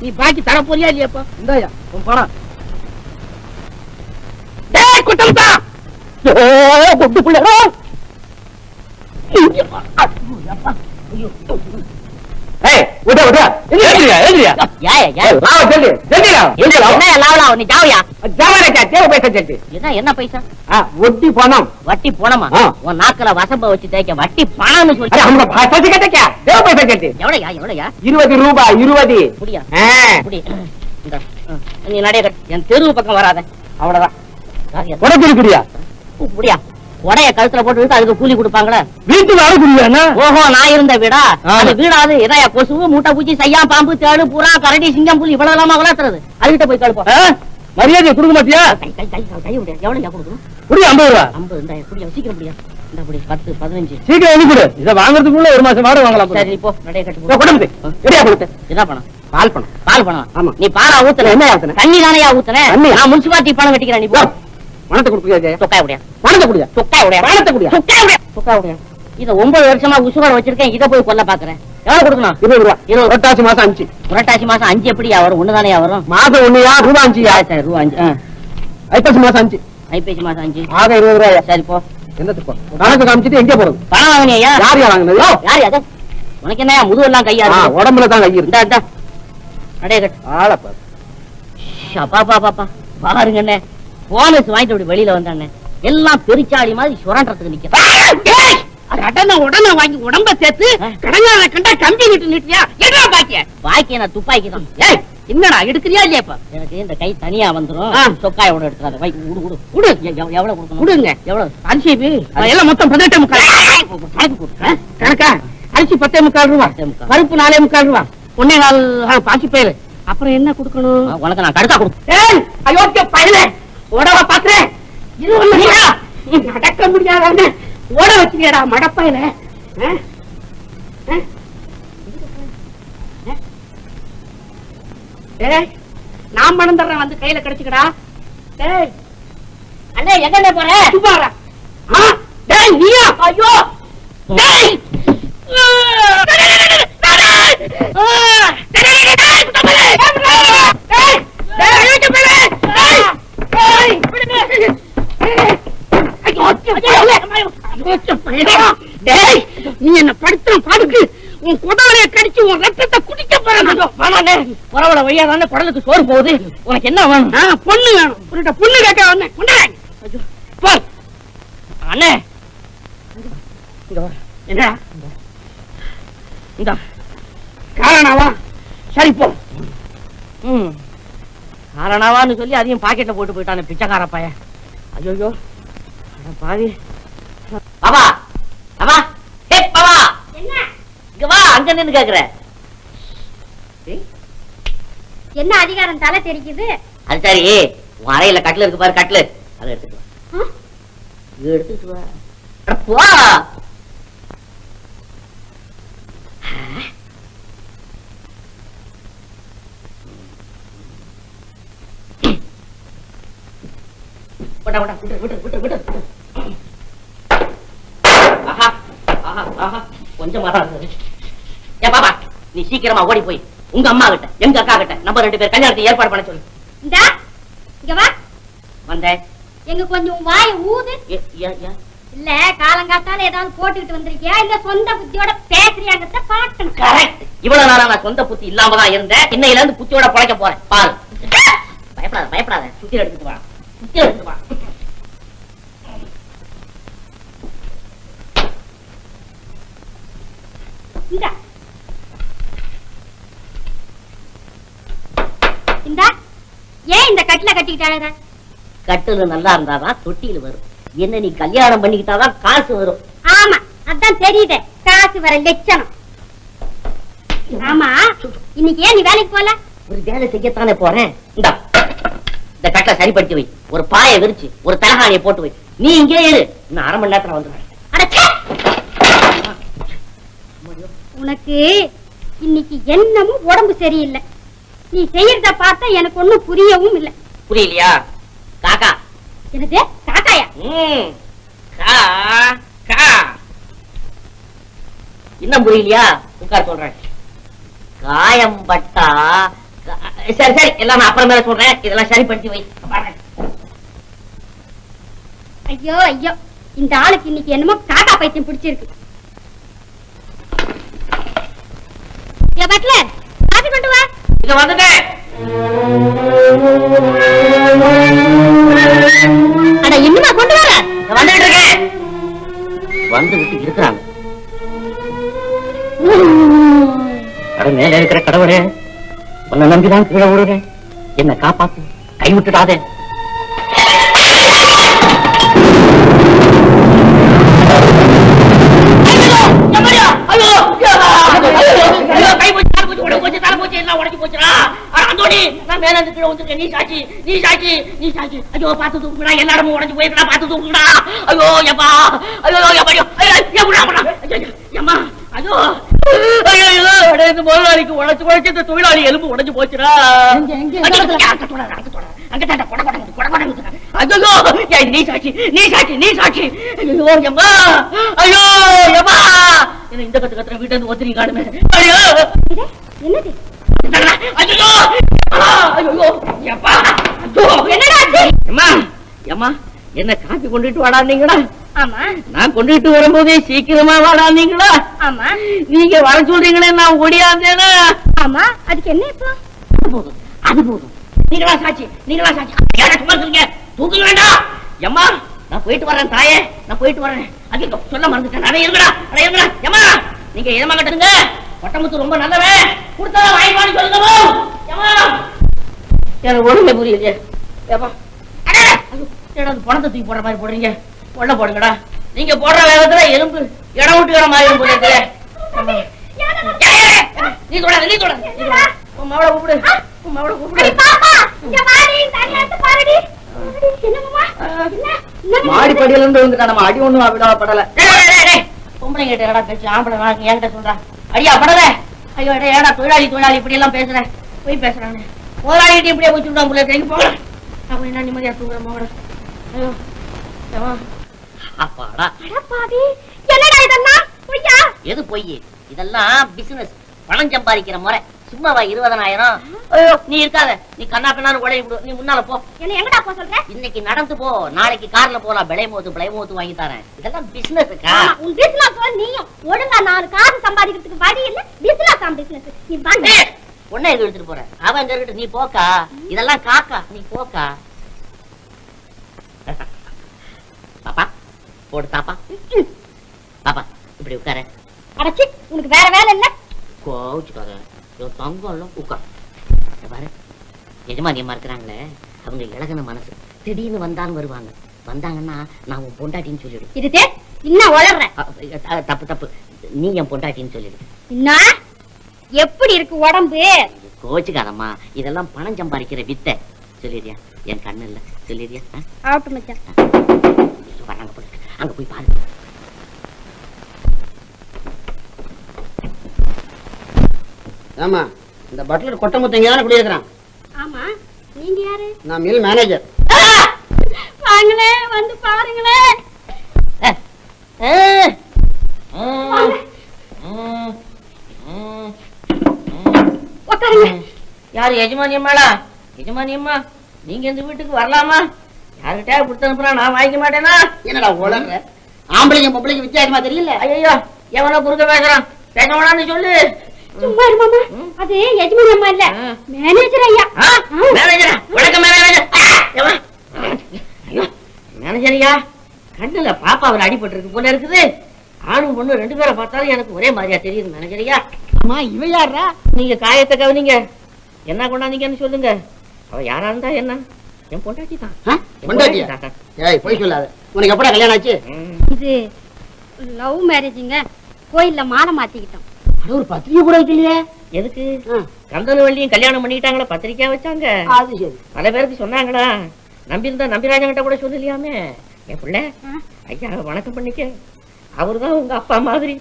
நீ பாக்கி தர போறியா இல்லையாப்பா? இந்தாயா உன் பணம். டேய் குட்டம்தா, பொட்டு புள்ள. ஏய் விட விட ஏந்திரியா ஏந்திரியா. ஏய் ஏய் ராவ ஜல்தி ஜல்தி ராவ. என்ன லாவலா நீ ஜாவியா? ஜாவரக்கா தேவ பைசா ஜல்தி. என்ன பைசா? வட்டி பணம். வட்டி பணமா? உன் நாக்குல வசம்ப வச்சு தேய்க்க வட்டி பணம்னு சொல்லி. अरे हमरा भाषा से कहते क्या? देव पैसा कहते. எவ்வளவுயா? 20 ரூபாய் 20. புடியா? புடி. இந்த நீ நடைய என் தெரு பக்கம் வராத. அவ்வளவுதான். உடம்பு குடியா? புடியா? உடைய கழுத்துல போட்டு அதுக்கு கூலி கொடுப்பாங்களே. வீட்டுல ஆளு குடியானா? ஓஹோ நான் இருந்த வீடா? அந்த வீடாது எதையா கொசு மூட்டை பூச்சி சையா பாம்பு தேடு புறா கரடி சிங்கம் புலி இவ்வளவு இல்லாம வளர்த்துறது. அதுகிட்ட போய் கழுப்போம். மரியாதை கொடுக்க மாட்டியா? கை விடு. எவ்வளவு கொடுக்கணும்? புடி 50 ரூபாய். 50 இந்த புடியா சீக்கிரம் புடியா. இந்த புடி 10 15. சீக்கிரம் எழுதி கொடு. இத வாங்குறதுக்குள்ள ஒரு மாசம் வாடகை வாங்கலாம். சரி போ நடைய கட்டு. போ கொடுத்து. ரெடியா கொடுத்து. என்ன பணம்? பால் பணம். பால் பணம். ஆமா. நீ பாலா ஊத்துன. என்ன ஊத்துன? தண்ணி தானையா ஊத்துன. நான் முனிசிபாலிட்டி பணம் கட்டிக்கிறேன். நீ போ. பணத்தை கொடுப்பியா? தொக்காய் உடையா. பணத்தை குடியா. தொக்காய் உடையா. பணத்தை குடியா. தொக்காய் உடையா. இத 9 வருஷமா உசுரோட வச்சிருக்கேன். இத போய் கொல்ல பாக்குறேன். எவ்வளவு கொடுக்கணும்? 20 ரூபாய். 20 புரட்டாசி மாசம் 5. புரட்டாசி மாசம் 5 எப்படியா வரும்? ஒண்ணுதானயா வரும்? மாசம் 1 யா ரூபாய் 5யா? சரி ரூபாய் 5. ஐப்பசி மாசம் 5. ஐப்பசி மாசம் 5. ஆக 20 ரூபாய். சரி போ. என்னத்துக்கு போ? கணக்கு காமிச்சிட்டு எங்க போறது? பணம் வாங்குனியா? யார் வாங்குனது? யார் அது? உனக்கு என்னயா முதுவெல்லாம் கையா இருக்கு? உடம்புல தான் கை இருக்கு. இந்தா நடைய கட்டு. ஆள பாரு. பாப்பா பாருங்க அண்ணே. போனஸ் வாங்கிட்டு அப்படி வெளியில வந்தானே. எல்லாம் பெருச்சாடி மாதிரி சுரண்டறதுக்கு நிக்க. உடனே வாங்கி உடம்ப சேர்த்து கடங்கால கண்டா கம்பி விட்டு நிட்டியா? என்ன பாக்கிய? பாக்கிய நான் துப்பாக்கி தான். ஏய் என்னடா எடுக்கறியா இல்லையாப்பா? எனக்கு இந்த கை தனியா வந்துரும். சொக்காயோட எடுத்துறாத. வை குடு. எவ்வளவு கொடுக்கணும்? கொடுங்க. எவ்வளவு? அரிசி எல்லாம் மொத்தம் 18.25 கணக்கா? அரிசி 10.25 ரூபாய், பருப்பு 4.25 ரூபாய், 1.25 பாக்கி பேரு. அப்புறம் என்ன கொடுக்கணும்? உனக்கு நான் கடுக்கா கொடு. ஏய் அயோக்கிய பயலே, ஓடவ பாக்குறேன். இது ஒண்ணு நடக்க முடியாதானே ஓட வச்சிருக்கடா மடப்பையில. ஏய் நான் பணம் தர்றேன், வந்து கையில கிடைச்சுக்கடா. டேய் அண்ணே எங்கண்ணே போற? சுபாரா. டேய் நீயா? ஐயோ டேய் நீ என்ன படுத்துற பாடுக்கு உன் குடலைய கடிச்சு உன் ரத்தத்தை குடிக்க போறேன். பரவாயில்ல வையா தானே குடலுக்கு சோறு போகுது. உனக்கு என்ன வேணும்? பொண்ணு வேணும். பொண்ணு கேட்க வந்தேன். அண்ணே என்ன இந்த காரணாவா? சரி போ. காரணாவான்னு சொல்லி அதையும் பாக்கெட்ல போட்டு போயிட்டானே பிச்சைக்கார பையன். ஐயோ பாவி. பாபா பாபா ஹே பாபா என்ன இங்க வா. அங்க நின்னு கேக்குற என்ன அதிகாரம் தலை தெரிக்குது? அது சரி, உன் அறையில கட்டில இருக்கு பாரு, கட்டில அதை எடுத்துட்டு வா. எடுத்துட்டு வா. போ. கொஞ்சம் பாபா நீ சீக்கிரமா ஓடி போய் உங்க அம்மா கிட்ட எங்க அக்கா கிட்ட நம்ம 2 பேர் கல்யாணத்துக்கு ஏற்பாடு பண்ண சொல்லு. இங்க வா. வந்தேன். எங்க கொஞ்சம் வாய் ஊது. இல்ல காலங்காத்தால ஏதாவது போட்டுக்கிட்டு வந்திருக்கியா இல்ல சொந்த புத்தியோட பேசுறியாங்கத்த பாட்டு. கரெக்ட். இவ்வளவு நாளா நான் சொந்த புத்தி இல்லாம தான் இருந்தேன். இன்னையில இருந்து புத்தியோட பழைக்க போறேன். பாரு. பயப்படாத. சுத்தி எடுத்துட்டு வா. ஏன் இந்த கட்டில கட்டிக்கிட்டாங்க? கட்டுல நல்லா இருந்தாதான் தொட்டியில வரும். என்ன நீ கல்யாணம் பண்ணிக்கிட்டாதான் காசு வரும். ஆமா அதான் தெரியுது, காசு வர லட்சணம். ஆமா இன்னைக்கு ஏன் நீ வேலைக்கு போல? ஒரு வேலை செய்யத்தானே போறேன். இந்த கட்டை சரிப்படுத்தி வை. ஒரு பாயை விரிச்சு ஒரு தலகாணியை போட்டு வை. நீ இங்கே இரு, இன்னும் 1/2 மணி நேரத்துல வந்துடுறேன். உனக்கு இன்னைக்கு என்னமும் உடம்பு சரியில்லை. நீ செய்யறத பார்த்தா எனக்கு ஒண்ணும் புரியவும் இல்லை. புரியலையா? காக்கா. எனக்கு காக்காயா? இன்னும் புரியலையா? உட்கார் சொல்றேன். காயம் பட்டா சரி சரி, எல்லாம் நான் அப்புறம் மேல சொல்றேன். இதெல்லாம் சரிப்படுத்தி வை. பாருங்க. ஐயோ ஐயோ, இந்த ஆளுக்கு இன்னைக்கு என்னமோ காக்கா பைத்தியம் பிடிச்சிருக்கு. பட்லர், காபி கொண்டு வா. இங்க வந்துட்டேன். அட இன்னுமா கொண்டு வர? வந்துகிட்டு இருக்கேன். வந்துகிட்டு இருக்கிறாங்க. மேல இருக்கிற கடவுளே, உன்னை நம்பிதான் கீழே விடுறேன். என்ன காப்பாத்து, கைவிட்டுடாதே. நீ சாட்சி, நீ சாட்சி, நீ சாட்சி. ஐயோ பாத்து தூக்குடா, எல்லா இடமும் உடஞ்சு போயிருக்கா. பாத்து தூக்குடா. ஐயோ எப்பா, ஐயோ எப்படியோ, அம்மா, ஐயோ ஐயோ, முதலாளிக்கு உழைச்சு உழைச்சு இந்த தொழிலாளி எலும்பு உடைஞ்சு போச்சுடா. நீ சாட்சி, நீ சாட்சி, நீ சாட்சி. ஐயோ எம்மா, ஐயோ எம்மா, என்ன இந்த கத்து கத்துற வீட்டு வந்து ஒத்திரி காணுமே. ஐயோ என்னது? ஐயோ ஐயோ எப்பா, எம்மா எம்மா, என்ன காப்பி கொண்டுட்டு வாடாந்தீங்களா? ஆமா. நான் கொண்டுட்டு வரும்போதே சீக்கிரமா வாடாந்தீங்களா? ஆமா. நீங்க வர சொல்றீங்களே, நான் ஓடியாந்தேனா? ஆமா. அதுக்கு என்ன இப்போ? அது போதும், அது போதும். நீங்களா சாட்சி, நீங்களா சாட்சி. யாரை சும்மா சொல்லுங்க, தூக்க வேண்டாம். எம்மா, நான் போயிட்டு வரேன் தாயே, நான் போயிட்டு வரேன். அது சொல்ல மறந்துட்டேன். அதை இருங்கடா, அதை இருங்கடா. எம்மா, நீங்க ஏமா கட்டுங்க. பட்டமுத்து ரொம்ப நல்லவன், கொடுத்தா வாய்ப்பான்னு சொல்லுங்க. எம்மா, எனக்கு ஒண்ணுமே புரியலையே. ஏப்பா, பணத்தை தூக்கி போடுற மாதிரி போடுறீங்க. உள்ள போடுங்கடா. நீங்க போடுற வேகத்துல எலும்பு இடம் விட்டுக்கிற மாதிரி போட்டு. நீ தொடாத, நீ தொடாத. உன் மவளை கூப்பிடு, உன் மவளை கூப்பிடு. மாடி படியில இருந்து வந்துட்டா, நம்ம அடி ஒண்ணும் விடப்படல. பொம்பளை கிட்ட ஏடா பேச்சு, ஆம்பளை என்கிட்ட சொல்றா அடியா படல. ஐயோ ஏடா தொழிலாளி தொழிலாளி இப்படி எல்லாம் பேசுறேன், போய் பேசுறாங்க. முதலாளிகிட்ட இப்படியே போய் சொல்றாங்க. பிள்ளை போகலாம் அப்ப என்ன நிம்மதியா தூங்குற மவளை. ஐயோ அப்பாடா. என்னடா இதெல்லாம் பொய்யா? எது பொய்? இதெல்லாம் பிசினஸ், பணம் சம்பாதிக்கிற முறை. சும்மாவா 20,000? ஐயோ நீ இருக்காத, நீ கண்ணா பின்னான்னு உடைய விடு. நீ முன்னால போ. என்ன எங்கடா போ சொல்ற? இன்னைக்கு நடந்து போ, நாளைக்கு கார்ல போலாம். பிளைமோத்து வாங்கி தரேன். இதெல்லாம் பிசினஸ்க்கா. உன் பிசினஸ் நீயும் ஒழுங்கா 4 காசு சம்பாதிக்கிறதுக்கு வழி இல்ல. பிசினஸ் ஆம் பிசினஸ். நீ வாங்க. பொண்ணை எது எடுத்துட்டு போற? அவன் அங்க இருக்கட்டும், நீ போக்கா. இதெல்லாம் காக்கா, நீ போக்கா. பாப்பா போடு தாப்பா. பாப்பா இப்படி உட்கார. அடச்சி, உனக்கு வேற வேலை இல்ல? கோச்சுக்காத, தங்கம் உட்கார். பாரு, எஜமானி அம்மா இருக்கிறாங்களே, அவங்க இலகன மனசு. திடீர்னு வந்தாலும் வருவாங்க. வந்தாங்கன்னா நான் உன் பொண்டாட்டின்னு சொல்லிடு. இது இன்னும் வளர்ற. தப்பு தப்பு, நீ என் பொண்டாட்டின்னு சொல்லிடு. என்ன எப்படி இருக்கு உடம்பு? கோச்சுக்காதம்மா, இதெல்லாம் பணம் சம்பாதிக்கிற வித்தை. சொல்லிடுறியா? என் கண்ணு இல்ல, சொல்லிடுறியா? ஆகட்டும் மச்சான். அங்க போய் பாரு. ஆமா, இந்த பட்லர் கொட்டமுத்து இங்கதானே குடியிருக்கிறான். ஆமா, நீங்க யாரு? நான் மில் மேனேஜர். வாங்களே, வந்து பாருங்களே. உட்காருங்க. யாரு? எஜமானி அம்மாளா? எஜமானி அம்மா, நீங்க இந்த வீட்டுக்கு வரலாமா? யாருக்கிட்டே கொடுத்து அனுப்புறா, நான் வாங்கிக்க மாட்டேனா? என்னடா உலக ஆம்பளைங்க பொம்பளைங்க வித்தியாசமா தெரியல? ஐயோ எவனோ குறுக்க பேசுறான், பேச வேணாம்னு சொல்லு. சும்மா இரு மாமா, அது எஜமானி அம்மா இல்ல, மேனேஜர் ஐயா. மேனேஜரா? வணக்கம் மேனேஜர். மேனேஜரியா, கண்ணுல பாப்பாவில் அடிபட்டு இருக்கு போல இருக்குது. ஆணும் பொண்ணு 2 பேரை பார்த்தாலும் எனக்கு ஒரே மாதிரியா தெரியுது மேனேஜரியா. அம்மா இவ யாரா? நீங்க காயத்தை கவனிங்க, என்ன கொண்டாந்தீங்கன்னு சொல்லுங்க. அவ யாரா இருந்தா என்ன, என் பொண்டாட்டி தான். பொண்டாட்டியா? ஏய் போய் சொல்லாத. உனக்கு எப்படா கல்யாணம் ஆச்சு? இது லவ் மேரேஜுங்க. கோயில்ல மாலை மாத்திக்கிட்டோம். அது ஒரு பத்திரிகை கூட வைக்கலையே. எதுக்கு? கந்தன வள்ளியும் கல்யாணம் பண்ணிட்டாங்களா, பத்திரிக்கா வச்சாங்க. அது சரி. பல பேருக்கு சொன்னாங்களா, நம்பியிருந்தா நம்பிராஜன் கிட்ட கூட சொல்லலையாமே. என் பிள்ளை ஐயா வணக்கம் பண்ணிக்க, அவருதான் உங்க அப்பா மாதிரி.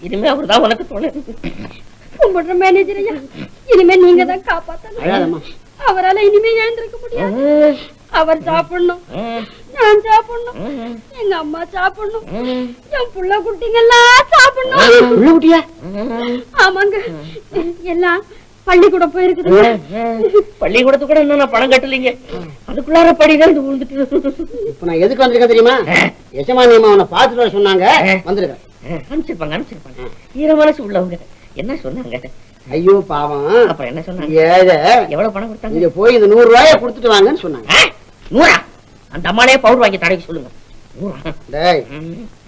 இனிமே அவர்தான் உனக்கு தோணு. கும்பிடுற மேனேஜர் ஐயா, இனிமே நீங்க தான் காப்பாத்தணும். அவரால இனிமே எழுந்திருக்க முடியாது. அவர் சாப்பிடணும், நான் சாப்பிடணும், எங்க அம்மா சாப்பிடணும், என் புள்ள குட்டிங்க எல்லாம் சாப்பிடணும். ஆமாங்க, எல்லாம் பள்ளிக்கூடம் போயிருக்குது. பள்ளிக்கூடத்துக்கு கூட இன்னும் நான் பணம் கட்டலைங்க. அதுக்குள்ளார படிதான் விழுந்துட்டு. இப்ப நான் எதுக்கு வந்திருக்கேன் தெரியுமா? எஜமானியம்மா அவனை பார்த்துட்டு வர சொன்னாங்க, வந்திருக்கேன். அனுப்பிச்சிருப்பாங்க. ஈர மனசு உள்ளவங்க. என்ன சொன்னாங்க? ஐயோ பாவம். அப்புறம் என்ன சொன்னாங்க? எவ்வளவு பணம் கொடுத்தாங்க? நீங்க போய் இந்த 100 ரூபாய கொடுத்துட்டு வாங்கன்னு சொன்னாங்க. 100? அந்த அம்மாலே பவுடர் வாங்கி தடவைக்கு சொல்லுங்க. 100? டேய்,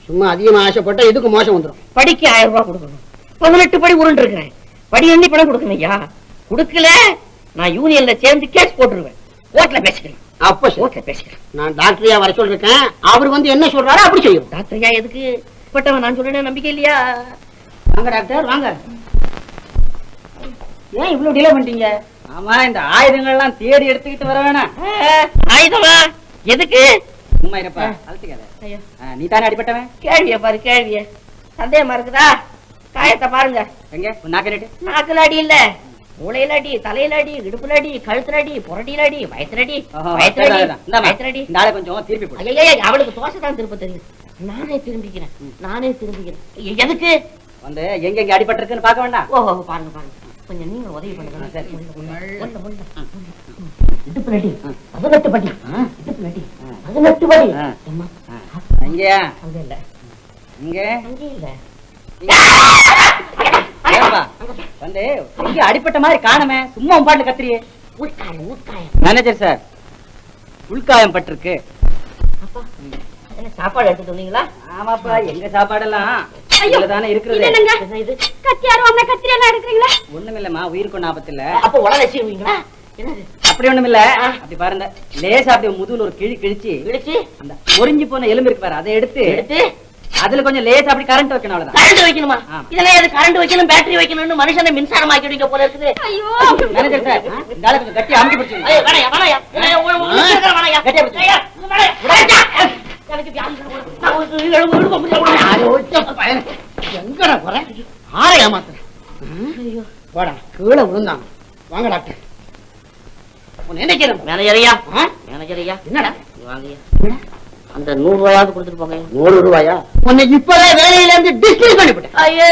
சும்மா அதிகமா ஆசைப்பட்டா இதுக்கு மோசம் வந்துடும். படிக்கு 1000 ரூபாய் கொடுக்கணும். 18 படி உருண்டு இருக்கிறேன். படி எண்ணி பணம் கொடுக்கணும் ஐயா. கொடுக்கல நான் யூனியன்ல சேர்ந்து கேஸ் போட்டுருவேன். கோர்ட்ல பேசிக்கிறேன். அப்ப கோர்ட்ல பேசிக்கிறேன். நான் டாக்டரையா வர சொல்லிருக்கேன். அவர் வந்து என்ன சொல்றாரோ அப்படி செய்யும். டாக்டர் ஐயா எதுக்கு பட்டவன்? நான் சொல்றேன், நம்பிக்கை இல்லையா? வாங்க டாக்டர் வாங்க. ஏன் இவ்வளவு டிலே பண்ணிட்டீங்க? ஆமா, இந்த ஆயுதங்கள் எல்லாம் தேடி எடுத்துக்கிட்டு வர வேணாம். ஆயுதமா எதுக்கு? சும்மா இருப்பா, அழுத்துக்காத. ஐயோ, நீ தானே அடிபட்டவன்? கேள்விய பாரு, கேள்விய. சந்தேகமா இருக்குதா? காயத்தை பாருங்க. எங்க நாக்கு நட்டு? நாக்குல அடி இல்ல, மூளையில அடி, தலையில அடி, இடுப்புல அடி, கழுத்துல அடி, புரட்டியில அடி, வயத்துல அடி, வயத்துல அடி. இந்த ஆளை கொஞ்சம் திருப்பி போடு. ஐயா, அவளுக்கு தோசை தான் திருப்ப தெரியும். நானே திரும்பிக்கிறேன். எதுக்கு வந்து எங்க எங்க அடிபட்டிருக்குன்னு பார்க்க வேண்டாம். ஓஹோ, பாருங்க பாருங்க, கொஞ்சம் நீங்க உதவி பண்ணுங்க. சரி, இடுப்புல அடி 18 படி. இடுப்புல அடி 18 படி. இங்கயா? அங்க இல்ல, இங்க அங்கே இல்ல. வந்து எங்க அடிப்பட்ட மாதிரி காணமே, சும்மா பாட்டு கத்திரியே. உள்காயம். Manager sir, உள்காயம் பட்டிருக்கு. அப்பா, என்ன சாப்பாடு எடுத்துட்டு வந்தீங்களா? ஆமாப்பா, எங்க சாப்பாடெல்லாம் தானே இருக்கிறது. இது கத்திரியெல்லாம் எடுக்கிறீங்களா? ஒண்ணுமில்லம்மா, உயிருக்கு ஆபத்து இல்ல. அப்ப உடனே செய்வீங்களா? என்னது? அப்படி ஒண்ணும் இல்ல. அப்படி பாருங்க, லேசா அப்படி முதுகுல ஒரு கிழிச்சு அந்த ஒரிஞ்சு போன எலும்பு இருக்கு பாரு, அதை எடுத்து அதுல கொஞ்சம் லேசா அப்படி கரண்ட் வைக்கணும். அவ்வளவுதான். கரண்ட் வைக்கணுமா? இதெல்லாம் எது கரண்ட் வைக்கணும், பேட்டரி வைக்கணும்னு மனுஷனை மின்சாரம் ஆக்கிடுங்க போல இருக்குது. ஐயோ, மேனேஜர் சார், இந்த ஆளை கொஞ்சம் கட்டி அமுக்கி பிடிச்சிங்க. கட்டியா பிடிச்சு. எனக்கு எங்கடா போறேன்? ஆரை ஏமாத்துறேன். போடா, கீழே விழுந்தாங்க. வாங்க டாக்டர். மேனேஜரையா, மேனேஜரையா, என்னடா வாங்கய்யா, அந்த 100 ரூபாயாவது கொடுத்துட்டு போங்க. 100 ரூபாயா? உன்னை இப்பவே வேலையில இருந்து டிஸ்மிஸ் பண்ணிவிட்டேன். ஐயோ,